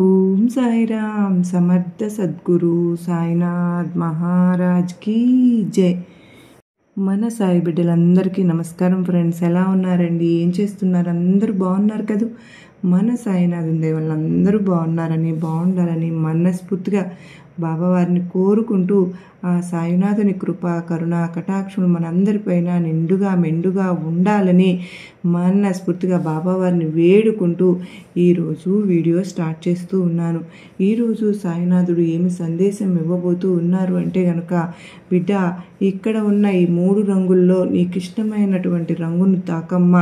ఓం సాయిరామ్ సమర్థ సద్గురు సాయినాథ్ మహారాజ్ కీ జై. మన సాయి బిడ్డలందరికీ నమస్కారం ఫ్రెండ్స్. ఎలా ఉన్నారండి? ఏం చేస్తున్నారు? అందరూ బాగున్నారు కదా? మన సాయినాథుని దయ వల్ల అందరూ బాగుండాలని మనస్ఫూర్తిగా బాబావారిని కోరుకుంటూ ఆ సాయినాథుని కృప కరుణ కటాక్షములు మనందరిపైన నిండుగా మెండుగా ఉండాలని మనస్ఫూర్తిగా బాబావారిని వేడుకుంటూ ఈరోజు వీడియో స్టార్ట్ చేస్తూ ఉన్నాను. ఈరోజు సాయినాథుడు ఏమి సందేశం ఇవ్వబోతూ ఉన్నారు అంటే కనుక, బిడ్డ, ఇక్కడ ఉన్న ఈ 3 రంగుల్లో నీకు ఇష్టమైనటువంటి రంగును తాకమ్మ,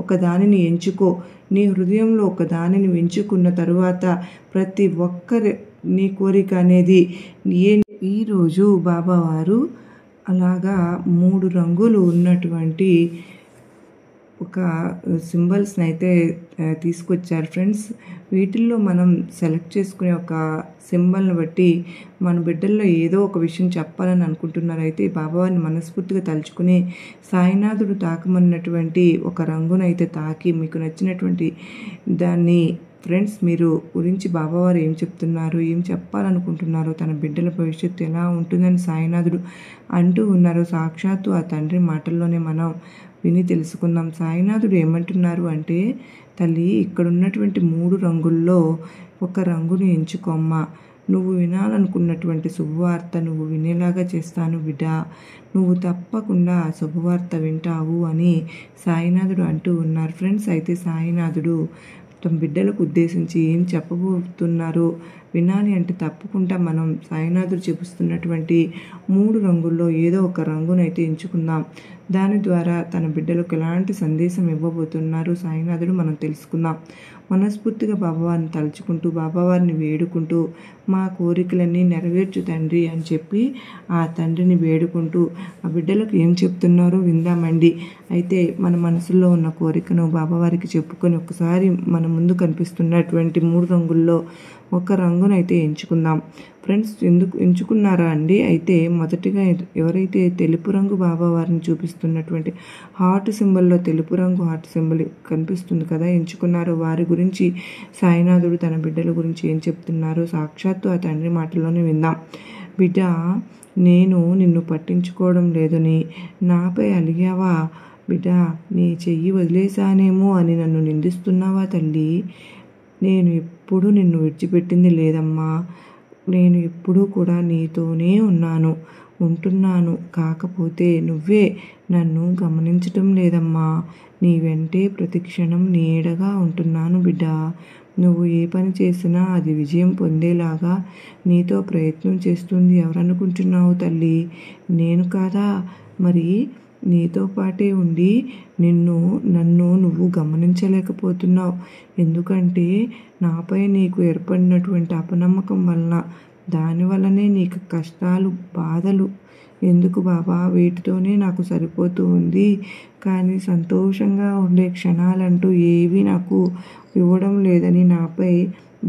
ఒక దానిని ఎంచుకో. నీ హృదయంలో ఒక దానిని ఎంచుకున్న తరువాత ప్రతి ఒక్కరి నీ కోరిక అనేది ఈరోజు బాబావారు అలాగా 3 రంగులు ఉన్నటువంటి ఒక సింబల్స్ని అయితే తీసుకొచ్చారు ఫ్రెండ్స్. వీటిల్లో మనం సెలెక్ట్ చేసుకునే ఒక సింబల్ని బట్టి మన బిడ్డల్లో ఏదో ఒక విషయం చెప్పాలని అనుకుంటున్నారు. అయితే బాబావారిని మనస్ఫూర్తిగా తలుచుకుని సాయినాథుడు తాకమన్నటువంటి ఒక రంగునైతే తాకి మీకు నచ్చినటువంటి దాన్ని ఫ్రెండ్స్ మీరు గురించి బాబావారు ఏం చెప్తున్నారు, ఏం చెప్పాలనుకుంటున్నారు, తన బిడ్డల భవిష్యత్తు ఎలా ఉంటుందని సాయినాథుడు అంటూ ఉన్నారు. సాక్షాత్తు ఆ తండ్రి మాటల్లోనే మనం విని తెలుసుకుందాం. సాయినాథుడు ఏమంటున్నారు అంటే, తల్లి, ఇక్కడ ఉన్నటువంటి 3 రంగుల్లో ఒక రంగుని ఎంచుకోమ్మా. నువ్వు వినాలనుకున్నటువంటి శుభవార్త నువ్వు వినేలాగా చేస్తాను బిడ్డ. నువ్వు తప్పకుండా ఆ శుభవార్త వింటావు అని సాయినాథుడు అంటూ ఉన్నారు ఫ్రెండ్స్. అయితే సాయినాథుడు తమ బిడ్డలకు ఉద్దేశించి ఏం చెప్పబోతున్నారో వినాలి అంటే తప్పకుండా మనం సాయినాథుడు చూపిస్తున్నటువంటి 3 రంగుల్లో ఏదో ఒక రంగునైతే ఎంచుకుందాం. దాని ద్వారా తన బిడ్డలకు ఎలాంటి సందేశం ఇవ్వబోతున్నారు సాయినాథుడు మనం తెలుసుకుందాం. మనస్ఫూర్తిగా బాబావారిని తలుచుకుంటూ బాబావారిని వేడుకుంటూ మా కోరికలన్నీ నెరవేర్చు తండ్రి అని చెప్పి ఆ తండ్రిని వేడుకుంటూ ఆ బిడ్డలకు ఏం చెప్తున్నారో విందామండి. అయితే మన మనసులో ఉన్న కోరికను బాబావారికి చెప్పుకొని ఒకసారి మన ముందు కనిపిస్తున్నటువంటి 3 రంగుల్లో ఒక రంగునైతే ఎంచుకుందాం ఫ్రెండ్స్. ఎందుకు ఎంచుకున్నారా అండి? అయితే మొదటిగా ఎవరైతే తెలుపు రంగు బాబావారిని చూపిస్తున్నటువంటి హార్ట్ సింబల్లో తెలుపు రంగు హార్ట్ సింబల్ కనిపిస్తుంది కదా, ఎంచుకున్నారో వారి గురించి సాయినాథుడు తన బిడ్డల గురించి ఏం చెప్తున్నారో సాక్షాత్తు ఆ తండ్రి మాటల్లోనే విందాం. బిడ్డ, నేను నిన్ను పట్టించుకోవడం లేదని నాపై అలిగావా? బిడ్డ, నీ చెయ్యి వదిలేశానేమో అని నన్ను నిందిస్తున్నావా తల్లి? నేను ఎప్పుడూ నిన్ను విడిచిపెట్టింది లేదమ్మా. నేను ఎప్పుడూ కూడా నీతోనే ఉంటున్నాను. కాకపోతే నువ్వే నన్ను గమనించటం లేదమ్మా. నీ వెంటే ప్రతిక్షణం నీడగా ఉంటున్నాను బిడ్డ. నువ్వు ఏ పని చేసినా అది విజయం పొందేలాగా నీతో ప్రయత్నం చేస్తుంది ఎవరనుకుంటున్నావు తల్లి? నేను కాదా? మరి నీతో పాటే ఉండి నన్ను నువ్వు గమనించలేకపోతున్నావు. ఎందుకంటే నాపై నీకు ఏర్పడినటువంటి అపనమ్మకం వలన, దానివల్లనే నీకు కష్టాలు బాధలు. ఎందుకు బాబా? వీటితోనే నాకు సరిపోతూ ఉంది. కానీ సంతోషంగా ఉండే క్షణాలంటూ ఏవి నాకు ఇవ్వడం లేదని నాపై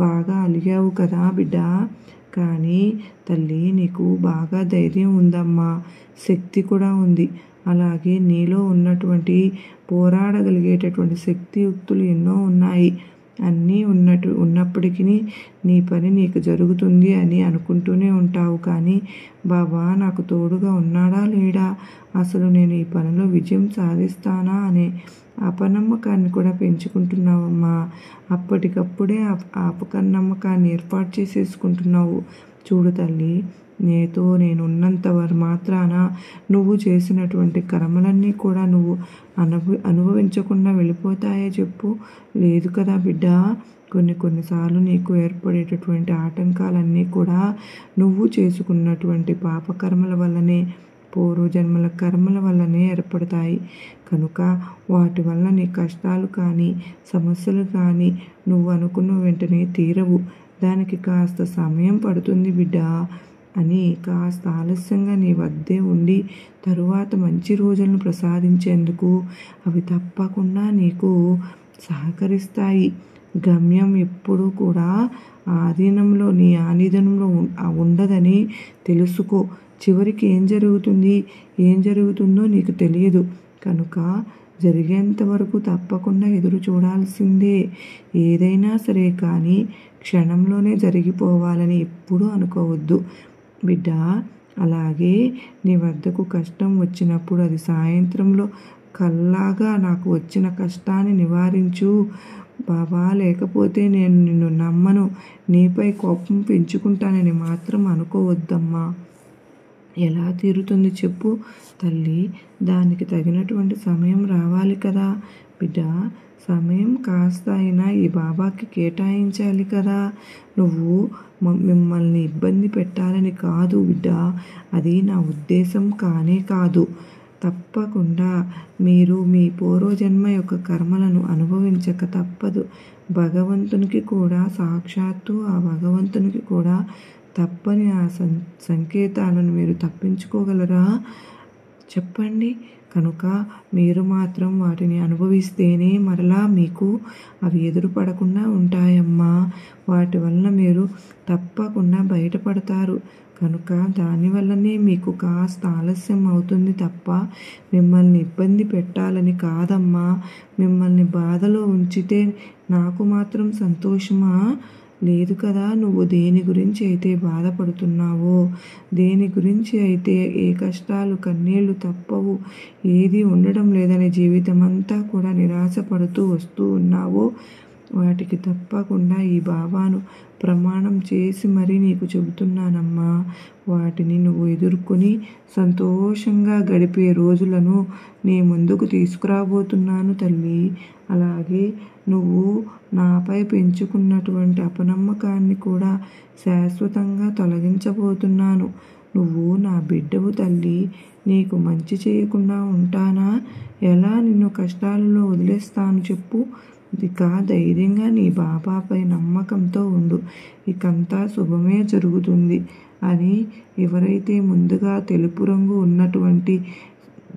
బాగా అలిగావు కదా బిడ్డ. కానీ తల్లి, నీకు బాగా ధైర్యం ఉందమ్మా, శక్తి కూడా ఉంది. అలాగే నీలో ఉన్నటువంటి పోరాడగలిగేటటువంటి శక్తియుక్తులు ఎన్నో ఉన్నాయి. అన్నీ ఉన్నప్పటికీ నీ పని నీకు జరుగుతుంది అని అనుకుంటూనే ఉంటావు. కానీ బాబా నాకు తోడుగా ఉన్నాడా లేడా, అసలు నేను ఈ పనిలో విజయం సాధిస్తానా అనే అపనమ్మకాన్ని కూడా పెంచుకుంటున్నావమ్మా. అప్పటికప్పుడే అపనమ్మకాన్ని ఏర్పాటు చేసేసుకుంటున్నావు. చూడు తల్లి, నీతో నేను ఉన్నంత మాత్రాన నువ్వు చేసినటువంటి కర్మలన్నీ కూడా నువ్వు అనుభవించకుండా వెళ్ళిపోతాయే చెప్పు? లేదు కదా బిడ్డ. కొన్నిసార్లు నీకు ఏర్పడేటటువంటి ఆటంకాలన్నీ కూడా నువ్వు చేసుకున్నటువంటి పాపకర్మల వల్లనే, పూర్వజన్మల కర్మల వల్లనే ఏర్పడతాయి. కనుక వాటి వల్ల నీ కష్టాలు కానీ సమస్యలు కానీ నువ్వు అనుకున్న వెంటనే తీరవు. దానికి కాస్త సమయం పడుతుంది బిడ్డ అని కాస్త ఆలస్యంగా నీ వద్దే ఉండి తరువాత మంచి రోజులను ప్రసాదించేందుకు అవి తప్పకుండా నీకు సహకరిస్తాయి. గమ్యం ఎప్పుడూ కూడా ఆధీనంలో, నీ ఆధీనంలో ఉండదని తెలుసుకో. చివరికి ఏం జరుగుతుందో నీకు తెలియదు. కనుక జరిగేంత వరకు తప్పకుండా ఎదురు చూడాల్సిందే. ఏదైనా సరే కానీ క్షణంలోనే జరిగిపోవాలని ఎప్పుడూ అనుకోవద్దు బిడ్డ. అలాగే నీ వద్దకు కష్టం వచ్చినప్పుడు అది సాయంత్రంలో కల్లాగా నాకు వచ్చిన కష్టాన్ని నివారించు బాబా, లేకపోతే నేను నిన్ను నమ్మను, నీపై కోపం పెంచుకుంటానని మాత్రం అనుకోవద్దమ్మా. ఎలా తీరుతుంది చెప్పు తల్లి? దానికి తగినటువంటి సమయం రావాలి కదా బిడ్డ. సమయం కాస్త అయినా ఈ బాబాకి కేటాయించాలి కదా. నువ్వు మిమ్మల్ని ఇబ్బంది పెట్టాలని కాదు బిడ్డ, అది నా ఉద్దేశం కానే కాదు. తప్పకుండా మీరు మీ పూర్వజన్మ యొక్క కర్మలను అనుభవించక తప్పదు. భగవంతునికి కూడా, సాక్షాత్తు ఆ భగవంతునికి కూడా తప్పని ఆ సంకేతాలను మీరు తప్పించుకోగలరా చెప్పండి? కనుక మీరు మాత్రం వాటిని అనుభవిస్తేనే మరలా మీకు అవి ఎదురుపడకుండా ఉంటాయమ్మా. వాటి వలన మీరు తప్పకుండా బయటపడతారు. కనుక దానివల్లనే మీకు కాస్త ఆలస్యం అవుతుంది తప్ప మిమ్మల్ని ఇబ్బంది పెట్టాలని కాదమ్మా. మిమ్మల్ని బాధలో ఉంచితే నాకు మాత్రం సంతోషమా? లేదు కదా. నువ్వు దేని గురించి అయితే బాధపడుతున్నావో, దేని గురించి అయితే ఏ కష్టాలు కన్నీళ్లు తప్పవు, ఏది ఉండడం లేదని జీవితం అంతా కూడా నిరాశపడుతూ వస్తూ ఉన్నావో, వాటికి తప్పకుండా ఈ బాబాను ప్రమాణం చేసి మరీ నీకు చెబుతున్నానమ్మా. వాటిని నువ్వు ఎదుర్కొని సంతోషంగా గడిపే రోజులను నీ ముందుకు తీసుకురాబోతున్నాను తల్లి. అలాగే నువ్వు నాపై పెంచుకున్నటువంటి అపనమ్మకాన్ని కూడా శాశ్వతంగా తొలగించబోతున్నాను. నువ్వు నా బిడ్డవు తల్లి. నీకు మంచి చేయకుండా ఉంటానా? ఎలా నిన్ను కష్టాలలో వదిలేస్తాను చెప్పు? ఇక ధైర్యంగా నీ బాబాపై నమ్మకంతో ఉండు. ఇకంతా శుభమే జరుగుతుంది అని ఎవరైతే ముందుగా తెలుపు రంగు ఉన్నటువంటి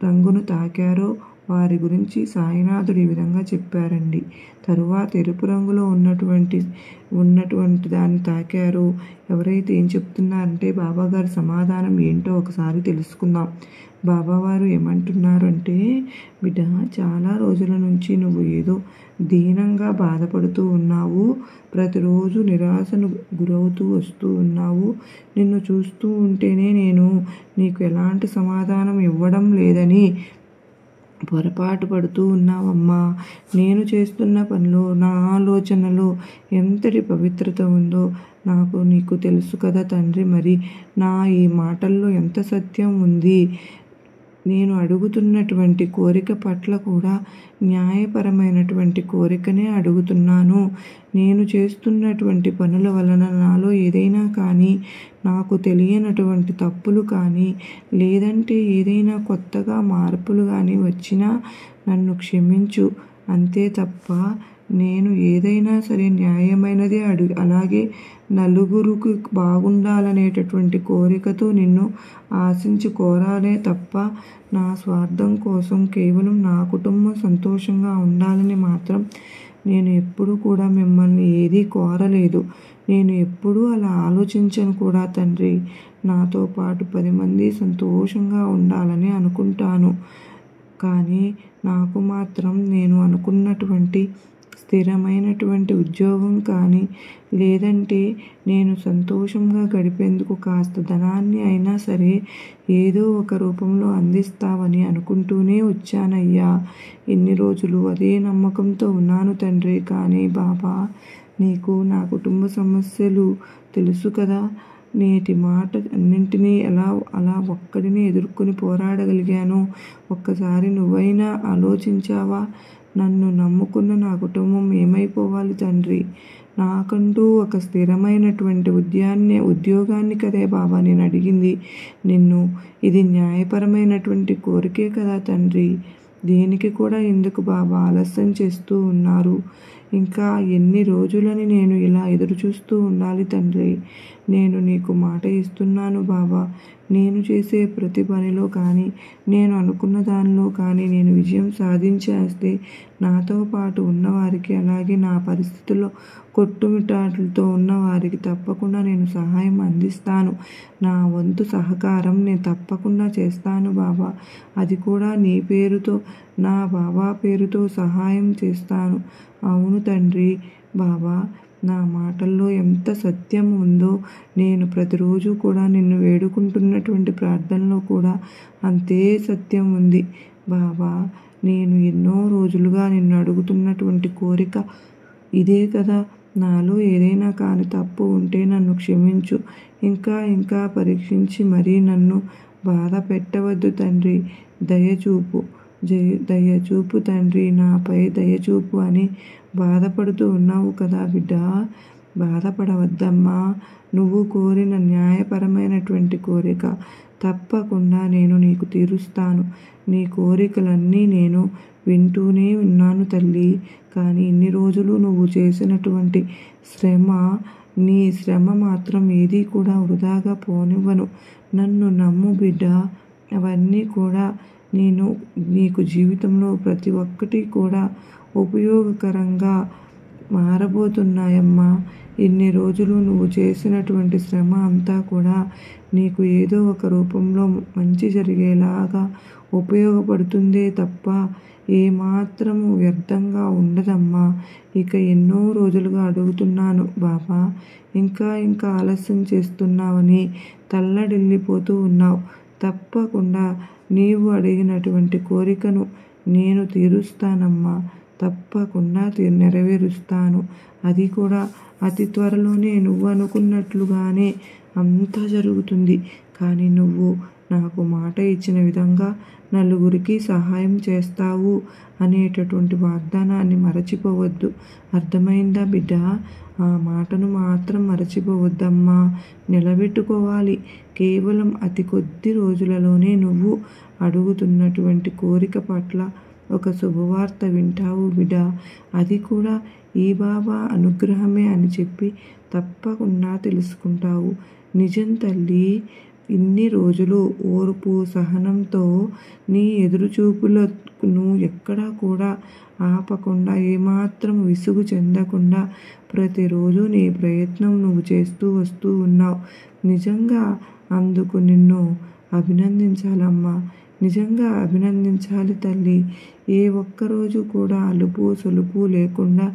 రంగును తాకారో వారి గురించి సాయినాథుడు ఈ విధంగా చెప్పారండి. తరువాత ఎరుపు రంగులో ఉన్నటువంటి దాన్ని తాకారో ఎవరైతే ఏం చెప్తున్నారంటే బాబాగారి సమాధానం ఏంటో ఒకసారి తెలుసుకుందాం. బాబావారు ఏమంటున్నారు అంటే, బిడ్డ, చాలా రోజుల నుంచి నువ్వు ఏదో దీనంగా బాధపడుతూ ఉన్నావు. ప్రతిరోజు నిరాశను గురవుతూ వస్తూ ఉన్నావు. నిన్ను చూస్తూ ఉంటేనే నేను నీకు ఎలాంటి సమాధానం ఇవ్వడం లేదని పొరపాటు పడుతూ ఉన్నావమ్మా. నేను చేస్తున్న పనిలో, నా ఆలోచనలో ఎంతటి పవిత్రత ఉందో నీకు తెలుసు కదా తండ్రి. మరి నా ఈ మాటల్లో ఎంత సత్యం ఉంది? నేను అడుగుతున్నటువంటి కోరిక పట్ల కూడా న్యాయపరమైనటువంటి కోరికనే అడుగుతున్నాను. నేను చేస్తున్నటువంటి పనుల వలన నాలో ఏదైనా కానీ, నాకు తెలియనటువంటి తప్పులు కానీ, లేదంటే ఏదైనా కొత్తగా మార్పులు కానీ వచ్చినా నన్ను క్షమించు. అంతే తప్ప నేను ఏదైనా సరే న్యాయమైనదే అలాగే నలుగురికి బాగుండాలనేటటువంటి కోరికతో నిన్ను ఆశించి కోరాలే తప్ప నా స్వార్థం కోసం, కేవలం నా కుటుంబం సంతోషంగా ఉండాలని మాత్రం నేను ఎప్పుడూ కూడా మిమ్మల్ని ఏదీ కోరలేదు. నేను ఎప్పుడూ అలా ఆలోచించను కూడా తండ్రి. నాతో పాటు 10 మంది సంతోషంగా ఉండాలని అనుకుంటాను. కానీ నాకు మాత్రం నేను అనుకున్నటువంటి స్థిరమైనటువంటి ఉద్యోగం కానీ, లేదంటే నేను సంతోషంగా గడిపేందుకు కాస్త ధనాన్ని అయినా సరే ఏదో ఒక రూపంలో అందిస్తావని అనుకుంటూనే వచ్చానయ్యా. ఎన్ని రోజులు అదే నమ్మకంతో ఉన్నాను తండ్రి. కానీ బాబా, నీకు నా కుటుంబ సమస్యలు తెలుసు కదా. నేటి మాట అన్నింటినీ అలా ఒక్కడిని ఎదుర్కొని పోరాడగలిగాను. ఒక్కసారి నువ్వైనా ఆలోచించావా? నన్ను నమ్ముకున్న నా కుటుంబం ఏమైపోవాలి తండ్రి? నాకంటూ ఒక స్థిరమైనటువంటి ఉద్యోగాన్ని కదే బాబా నేను అడిగింది నిన్ను. ఇది న్యాయపరమైనటువంటి కోరికే కదా తండ్రి. దీనికి కూడా ఎందుకు బాబా ఆలస్యం చేస్తూ ఉన్నారు? ఇంకా ఎన్ని రోజులని నేను ఇలా ఎదురు చూస్తూ ఉండాలి తండ్రి? నేను నీకు మాట ఇస్తున్నాను బాబా. నేను చేసే ప్రతి పనిలో కానీ, నేను అనుకున్న దానిలో కానీ నేను విజయం సాధించేస్తే నాతో పాటు ఉన్నవారికి, అలాగే నా పరిస్థితుల్లో కొట్టుమిట్టాటలతో ఉన్నవారికి తప్పకుండా నేను సహాయం అందిస్తాను. నా వంతు సహకారం నేను తప్పకుండా చేస్తాను బాబా. అది కూడా నీ పేరుతో నా బాబా పేరుతో సహాయం చేస్తాను. అవును తండ్రి. బాబా, నా మాటల్లో ఎంత సత్యం ఉందో నేను ప్రతిరోజు కూడా నిన్ను వేడుకుంటున్నటువంటి ప్రార్థనలో కూడా అంతే సత్యం ఉంది. బాబా, నేను ఎన్నో రోజులుగా నిన్ను అడుగుతున్నటువంటి కోరిక ఇదే కదా. నాలో ఏదైనా కాని తప్పు ఉంటే నన్ను క్షమించు. ఇంకా ఇంకా పరీక్షించి మరీ నన్ను బాధ పెట్టవద్దు తండ్రి. దయచూపు తండ్రి, నాపై దయచూపు అని బాధపడుతూ ఉన్నావు కదా బిడ్డ. బాధపడవద్దమ్మా. నువ్వు కోరిన న్యాయపరమైనటువంటి కోరిక తప్పకుండా నేను నీకు తీరుస్తాను. నీ కోరికలన్నీ నేను వింటూనే ఉన్నాను తల్లి. కానీ ఇన్ని రోజులు నువ్వు చేసినటువంటి నీ శ్రమ మాత్రం ఏదీ కూడా వృధాగా పోనివ్వను. నన్ను నమ్ము బిడ్డ. అవన్నీ కూడా నేను నీకు జీవితంలో ప్రతి ఒక్కటి కూడా ఉపయోగకరంగా మారబోతున్నాయమ్మా. ఇన్ని రోజులు నువ్వు చేసినటువంటి శ్రమ అంతా కూడా నీకు ఏదో ఒక రూపంలో మంచి జరిగేలాగా ఉపయోగపడుతుందే తప్ప ఏమాత్రము వ్యర్థంగా ఉండదమ్మా. ఇక ఎన్నో రోజులుగా అడుగుతున్నాను బాబా, ఇంకా ఇంకా ఆలస్యం చేస్తున్నావని తల్లడిల్లిపోతూ ఉన్నావు. తప్పకుండా నీవు అడిగినటువంటి కోరికను నేను తీరుస్తానమ్మా. తప్పకుండా నెరవేరుస్తాను. అది కూడా అతి త్వరలోనే నువ్వు అనుకున్నట్లుగానే అంతా జరుగుతుంది. కానీ నువ్వు నాకు మాట ఇచ్చిన విధంగా నలుగురికి సహాయం చేస్తావు అనేటటువంటి వాగ్దానాన్ని మరచిపోవద్దు. అర్థమైందా బిడ్డ? ఆ మాటను మాత్రం మరచిపోవద్దమ్మా. నిలబెట్టుకోవాలి. కేవలం అతి కొద్ది రోజులలోనే నువ్వు అడుగుతున్నటువంటి కోరిక పట్ల ఒక శుభవార్త వింటావు బిడ్డ. అది కూడా ఈ బాబా అనుగ్రహమే అని చెప్పి తప్పకుండా తెలుసుకుంటావు. నిజం తల్లి. ఇన్ని రోజులు ఓర్పు సహనంతో నీ ఎదురుచూపులను ఎక్కడా కూడా ఆపకుండా ఏమాత్రం విసుగు చెందకుండా ప్రతిరోజు నీ ప్రయత్నం నువ్వు చేస్తూ వస్తూ ఉన్నావు. నిజంగా అందుకు నిన్ను అభినందించాలమ్మా. నిజంగా అభినందించాలి తల్లి. ఏ ఒక్కరోజు కూడా అలుపు సొలుపు లేకుండా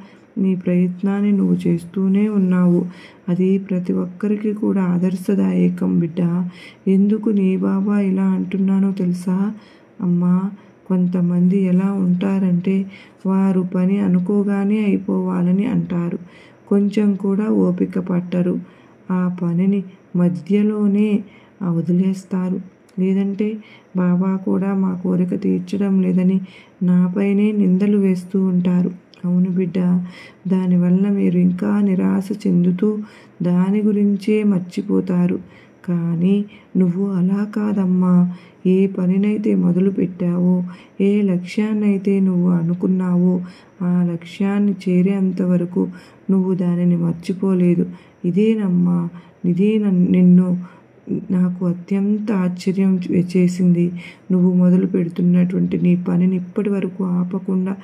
నీ ప్రయత్నాన్ని నువ్వు చేస్తూనే ఉన్నావు. అది ప్రతి ఒక్కరికి కూడా ఆదర్శదాయకం బిడ్డ. ఎందుకు నీ బాబా ఇలా అంటున్నానో తెలుసా అమ్మా? కొంతమంది ఎలా ఉంటారంటే వారు పని అనుకోగానే అయిపోవాలని అంటారు. కొంచెం కూడా ఓపిక పట్టరు. ఆ పనిని మధ్యలోనే వదిలేస్తారు. లేదంటే బాబా కూడా మా కోరిక తీర్చడం లేదని నాపైనే నిందలు వేస్తూ ఉంటారు. అవును బిడ్డ. దానివల్ల మీరు ఇంకా నిరాశ చెందుతూ దాని గురించే మర్చిపోతారు. కానీ నువ్వు అలా కాదమ్మా. ఏ పనినైతే మొదలు పెట్టావో, ఏ లక్ష్యాన్నైతే నువ్వు అనుకున్నావో ఆ లక్ష్యాన్ని చేరేంతవరకు నువ్వు దానిని మర్చిపోలేదు. ఇదేనమ్మా. నిన్ను నాకు అత్యంత ఆశ్చర్యం చేసింది. నువ్వు మొదలు పెడుతున్నటువంటి నీ పనిని ఇప్పటి వరకు ఆపకుండా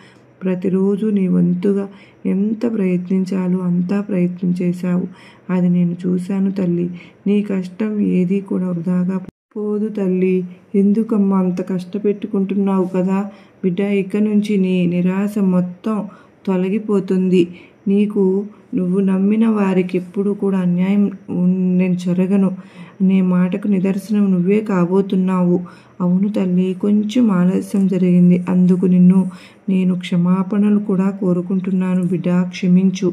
ప్రతిరోజు నీ వంతుగా ఎంత ప్రయత్నించాలో అంతా ప్రయత్నం చేశావు. అది నేను చూశాను తల్లి. నీ కష్టం ఏదీ కూడా వృధాగా పోదు తల్లి. ఎందుకమ్మా అంత కష్టపెట్టుకుంటున్నావు కదా బిడ్డ. ఇక నుంచి నీ నిరాశ మొత్తం తొలగిపోతుంది. నువ్వు నమ్మిన వారికి ఎప్పుడు కూడా అన్యాయం నేను జరగను అనే మాటకు నిదర్శనం నువ్వే కాబోతున్నావు. అవును తల్లి, కొంచెం ఆలస్యం జరిగింది. అందుకు నేను క్షమాపణలు కూడా కోరుకుంటున్నాను బిడ్డ. క్షమించు.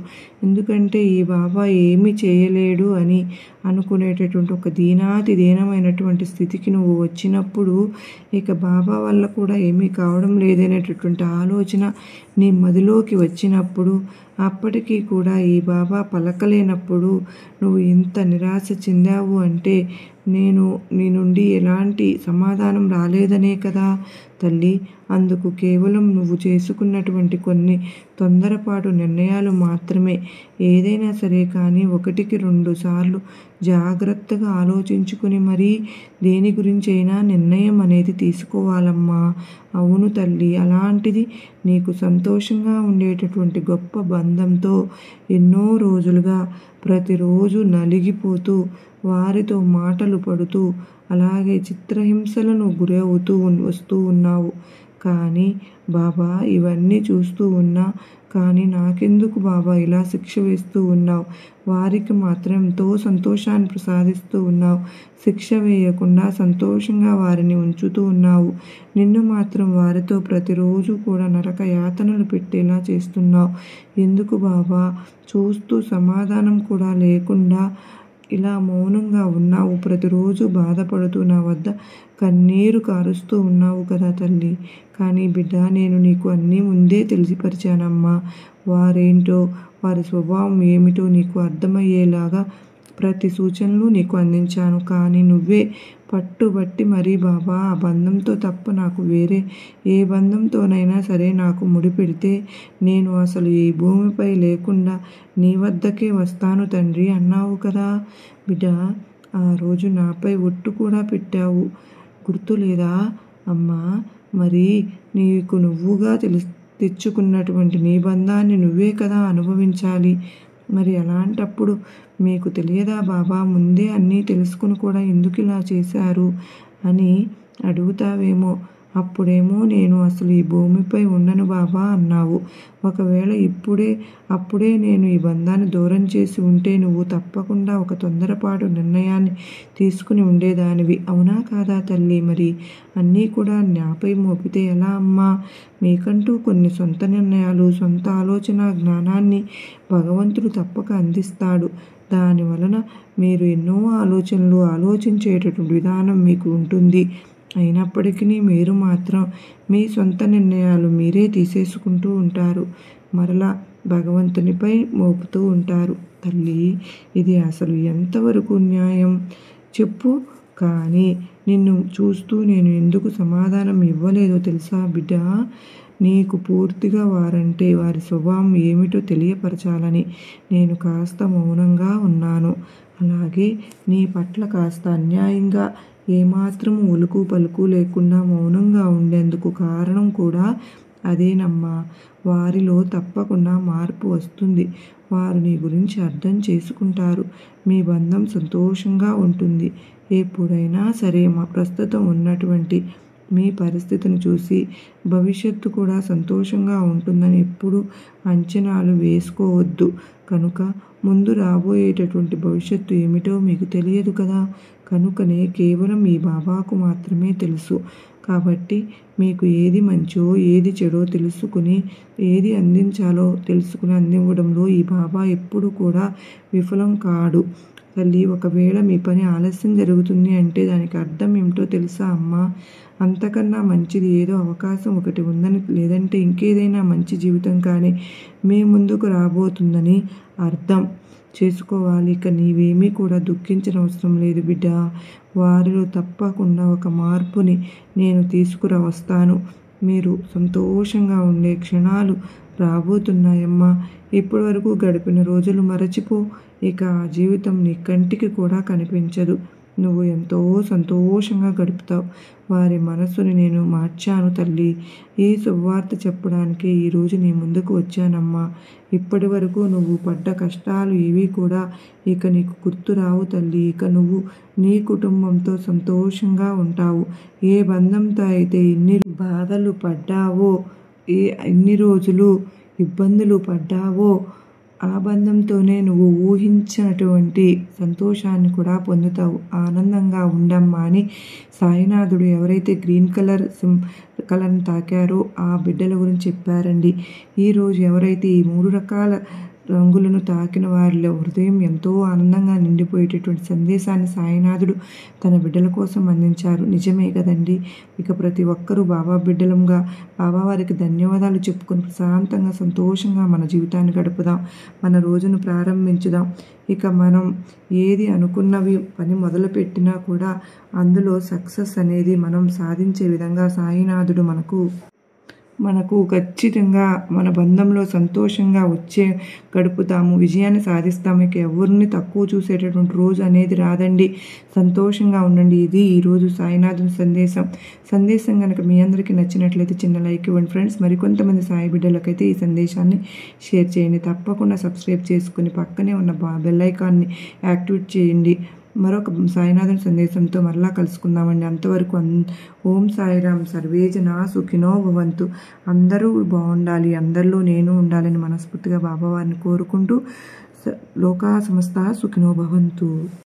ఎందుకంటే ఈ బాబా ఏమీ చేయలేడు అని అనుకునేటటువంటి ఒక దీనమైనటువంటి స్థితికి నువ్వు వచ్చినప్పుడు ఇక బాబా వల్ల కూడా ఏమీ కావడం లేదనేటటువంటి ఆలోచన నీ మదిలోకి వచ్చినప్పుడు, అప్పటికీ కూడా ఈ బాబా పలకలేనప్పుడు నువ్వు ఇంత నిరాశ చెందావు అంటే నీ నుండి ఎలాంటి సమాధానం రాలేదనే కదా తల్లి. అందుకు కేవలం నువ్వు చేసుకున్నటువంటి కొన్ని తొందరపాటు నిర్ణయాలు మాత్రమే. ఏదైనా సరే కానీ 1-2 సార్లు జాగ్రత్తగా ఆలోచించుకుని మరీ దేని గురించి అయినా నిర్ణయం అనేది తీసుకోవాలమ్మా. అవును తల్లి. అలాంటిది నీకు సంతోషంగా ఉండేటటువంటి గొప్ప బంధంతో ఎన్నో రోజులుగా ప్రతిరోజు నలిగిపోతూ వారితో మాటలు పడుతూ అలాగే చిత్రహింసలను గురవుతూ వస్తూ ఉన్నావు. కానీ బాబా ఇవన్నీ చూస్తూ ఉన్నా కానీ నాకెందుకు బాబా ఇలా శిక్ష వేస్తూ ఉన్నావు? వారికి మాత్రం ఎంతో సంతోషాన్ని ప్రసాదిస్తూ ఉన్నావు. శిక్ష వేయకుండా సంతోషంగా వారిని ఉంచుతూ ఉన్నావు. నిన్ను మాత్రం వారితో ప్రతిరోజు కూడా నరక యాతనలు పెట్టేలా చేస్తున్నావు. ఎందుకు బాబా? చూస్తూ సమాధానం కూడా లేకుండా ఇలా మౌనంగా ఉన్నావు. ప్రతిరోజు బాధపడుతూ నా వద్ద కన్నీరు కారుస్తూ ఉన్నావు కదా తల్లి. కానీ బిడ్డ, నేను నీకు అన్నీ ముందే తెలిసిపరిచానమ్మా. వారేంటో, వారి స్వభావం ఏమిటో నీకు అర్థమయ్యేలాగా ప్రతి సూచనలు నీకు అందించాను. కానీ నువ్వే పట్టుబట్టి మరీ బాబా ఆ బంధంతో తప్ప నాకు వేరే ఏ బంధంతోనైనా సరే నాకు ముడిపెడితే నేను అసలు ఈ భూమిపై లేకుండా నీ వద్దకే వస్తాను తండ్రి అన్నావు కదా బిడ్డ. ఆ రోజు నాపై ఒట్టు కూడా పెట్టావు, గుర్తులేదా అమ్మా? మరి నీకు నువ్వుగా తెచ్చుకున్నటువంటి నీ బంధాన్ని నువ్వే కదా అనుభవించాలి. మరి అలాంటప్పుడు మీకు తెలియదా బాబా? ముందే అన్నీ తెలుసుకుని కూడా ఎందుకు ఇలా చేశారు అని అడుగుతావేమో. అప్పుడేమో నేను అసలు ఈ భూమిపై ఉండను బాబా అన్నావు. ఒకవేళ అప్పుడే నేను ఈ బంధాన్ని దూరం చేసి ఉంటే నువ్వు తప్పకుండా ఒక తొందరపాటు నిర్ణయాన్ని తీసుకుని ఉండేదానివి. అవునా కాదా తల్లి? మరి అన్నీ కూడా నాపై మోపితే ఎలా అమ్మా? మీకంటూ కొన్ని సొంత నిర్ణయాలు, సొంత ఆలోచన జ్ఞానాన్ని భగవంతుడు తప్పక అందిస్తాడు. దాని వలన మీరు ఎన్నో ఆలోచనలు ఆలోచించేటటువంటి విధానం మీకు ఉంటుంది. అయినప్పటికీ మీరు మాత్రం మీ సొంత నిర్ణయాలు మీరే తీసేసుకుంటూ ఉంటారు. మరలా భగవంతునిపై మోపుతూ ఉంటారు. తల్లి, ఇది అసలు ఎంతవరకు న్యాయం చెప్పు? కానీ నిన్ను చూస్తూ నేను ఎందుకు సమాధానం ఇవ్వలేదో తెలుసా బిడ్డ? నీకు పూర్తిగా వారంటే వారి స్వభావం ఏమిటో తెలియపరచాలని నేను కాస్త మౌనంగా ఉన్నాను. అలాగే నీ పట్ల కాస్త అన్యాయంగా ఏమాత్రం ఉలుకు పలుకు లేకుండా మౌనంగా ఉండేందుకు కారణం కూడా అదేనమ్మా. వారిలో తప్పకుండా మార్పు వస్తుంది. వారు నీ గురించి అర్థం చేసుకుంటారు. మీ బంధం సంతోషంగా ఉంటుంది. ఎప్పుడైనా సరే ప్రస్తుతం ఉన్నటువంటి మీ పరిస్థితిని చూసి భవిష్యత్తు కూడా సంతోషంగా ఉంటుందని ఎప్పుడూ అంచనాలు వేసుకోవద్దు. కనుక ముందు రాబోయేటటువంటి భవిష్యత్తు ఏమిటో మీకు తెలియదు కదా. కనుకనే కేవలం ఈ బాబాకు మాత్రమే తెలుసు. కాబట్టి మీకు ఏది మంచో ఏది చెడో తెలుసుకుని ఏది అందించాలో తెలుసుకుని అందివ్వడంలో ఈ బాబా ఎప్పుడు కూడా విఫలం కాడు. తల్లి, ఒకవేళ మీ పని ఆలస్యం జరుగుతుంది అంటే దానికి అర్థం ఏమిటో తెలుసా అమ్మా? అంతకన్నా మంచిది ఏదో అవకాశం ఒకటి ఉందని, లేదంటే ఇంకేదైనా మంచి జీవితం కానీ మీ ముందుకు రాబోతుందని అర్థం చేసుకోవాలి. ఇక నీవేమీ కూడా దుఃఖించనవసరం లేదు బిడ్డ. వారిలో తప్పకుండా ఒక మార్పుని నేను తీసుకువస్తాను. మీరు సంతోషంగా ఉండే క్షణాలు రాబోతున్నాయమ్మా. ఇప్పటి వరకు గడిపిన రోజులు మరచిపో. ఇక ఆ జీవితం నీ కంటికి కూడా కనిపించదు. నువ్వు ఎంతో సంతోషంగా గడుపుతావు. వారి మనస్సుని నేను మార్చాను తల్లి. ఈ శుభవార్త చెప్పడానికి ఈరోజు నీ ముందుకు వచ్చానమ్మా. ఇప్పటి వరకు నువ్వు పడ్డ కష్టాలు ఏవి కూడా ఇక నీకు గుర్తురావు తల్లి. ఇక నువ్వు నీ కుటుంబంతో సంతోషంగా ఉంటావు. ఏ బంధంతో అయితే ఇన్ని బాధలు పడ్డావో, ఎన్ని రోజులు ఇబ్బందులు పడ్డావో, ఆ బంధంతోనే నువ్వు ఊహించినటువంటి సంతోషాన్ని కూడా పొందుతావు. ఆనందంగా ఉండమ్మా అని సాయినాథుడు ఎవరైతే గ్రీన్ కలర్ని తాకారో ఆ బిడ్డల గురించి చెప్పారండి. ఈరోజు ఎవరైతే ఈ 3 రకాల రంగులను తాకిన వారిలో హృదయం ఎంతో ఆనందంగా నిండిపోయేటటువంటి సందేశాన్ని సాయినాథుడు తన బిడ్డల కోసం అందించారు. నిజమే కదండి. ఇక ప్రతి ఒక్కరూ బాబా బిడ్డలంగా బాబావారికి ధన్యవాదాలు చెప్పుకొని ప్రశాంతంగా సంతోషంగా మన జీవితాన్ని గడుపుదాం. మన రోజును ప్రారంభించుదాం. ఇక మనం ఏది అనుకున్నవి పని మొదలుపెట్టినా కూడా అందులో సక్సెస్ అనేది మనం సాధించే విధంగా సాయినాథుడు మనకు ఖచ్చితంగా మన బంధంలో సంతోషంగా గడుపుతాము, విజయాన్ని సాధిస్తాము. ఇక ఎవరిని తక్కువ చూసేటటువంటి రోజు అనేది రాదండి. సంతోషంగా ఉండండి. ఇది ఈరోజు సాయినాథుని సందేశం కనుక మీ అందరికీ నచ్చినట్లయితే చిన్న లైక్ ఇవ్వండి ఫ్రెండ్స్. మరికొంతమంది సాయి బిడ్డలకైతే ఈ సందేశాన్ని షేర్ చేయండి. తప్పకుండా సబ్స్క్రైబ్ చేసుకుని పక్కనే ఉన్న బెల్ ఐకాన్ని యాక్టివేట్ చేయండి. మరొక సాయినాథుని సందేశంతో మరలా కలుసుకుందామండి. అంతవరకు ఓం సాయిరామ్. సర్వే జనా సుఖినో భవంతు. అందరూ బాగుండాలి, అందరిలో నేను ఉండాలని మనస్ఫూర్తిగా బాబావారిని కోరుకుంటూ లోకా సమస్త సుఖినో భవంతు.